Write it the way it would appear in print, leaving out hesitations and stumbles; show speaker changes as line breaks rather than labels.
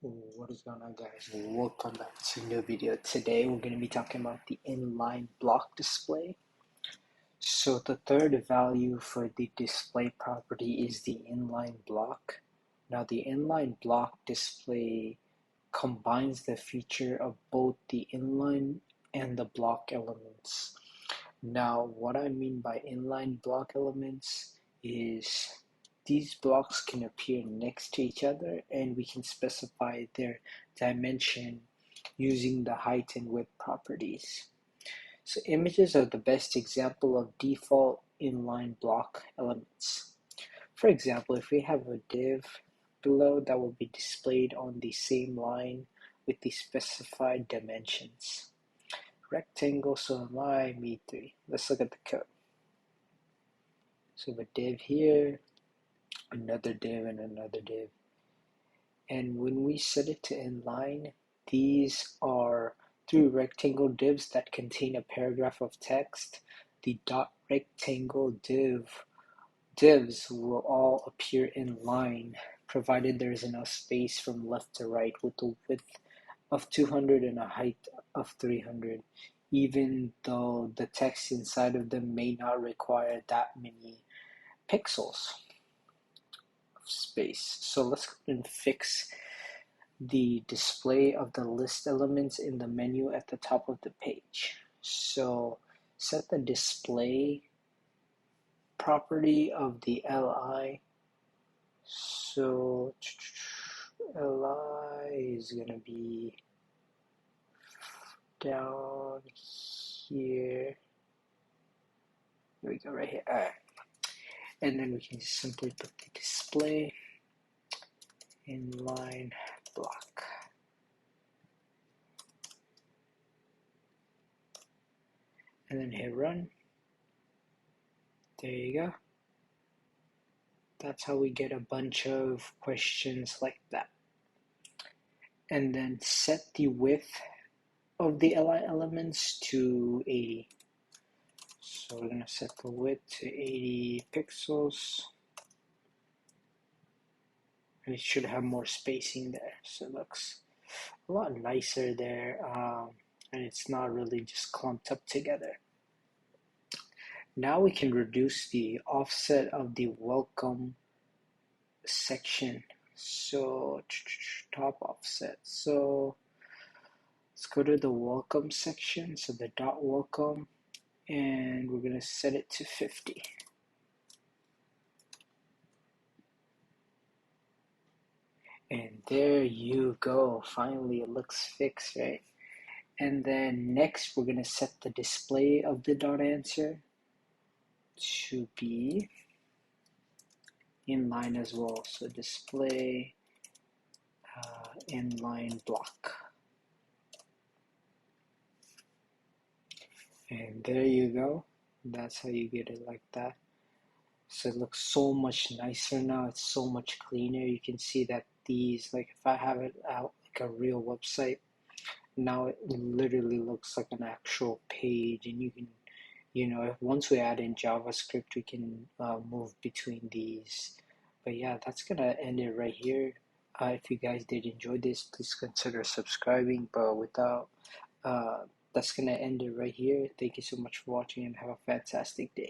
What is going on, guys? Welcome back to a new video. Today we're going to be talking about the inline block display. So the third value for the display property is the inline block. Now the inline block display combines the feature of both the inline and the block elements. Now what I mean by inline block elements is these blocks can appear next to each other, and we can specify their dimension using the height and width properties. So images are the best example of default inline block elements. For example, if we have a div below that will be displayed on the same line with the specified dimensions. Rectangle, so my me3. Let's look at the code. So we have a div here, another div, and another div. And when we set it to inline, these are three rectangle divs that contain a paragraph of text. The dot rectangle divs will all appear in line, provided there is enough space from left to right with a width of 200 and a height of 300, even though the text inside of them may not require that many pixels of space. So let's go and fix the display of the list elements in the menu at the top of the page. So set the display property of the li. So li is going to be down here. Here we go, right here. All right. And then we can simply put the display inline block. And then hit run. There you go. That's how we get a bunch of questions like that. And then set the width of the li elements to 80. So we're going to set the width to 80 pixels. And it should have more spacing there. So it looks a lot nicer there. And it's not really just clumped up together. Now we can reduce the offset of the welcome section. So top offset. So let's go to the welcome section. So the dot welcome, and we're going to set it to 50. And there you go. Finally, it looks fixed, right? And then next, we're going to set the display of the dot answer to be inline as well. So display inline block. And there you go. That's how you get it like that. So it looks so much nicer now. It's so much cleaner. You can see that these, like if I have it out like a real website, now it literally looks like an actual page, and you can, once we add in JavaScript, we can move between these. But yeah, that's gonna end it right here. If you guys did enjoy this, please consider subscribing. But without, that's gonna end it right here. Thank you so much for watching, and have a fantastic day.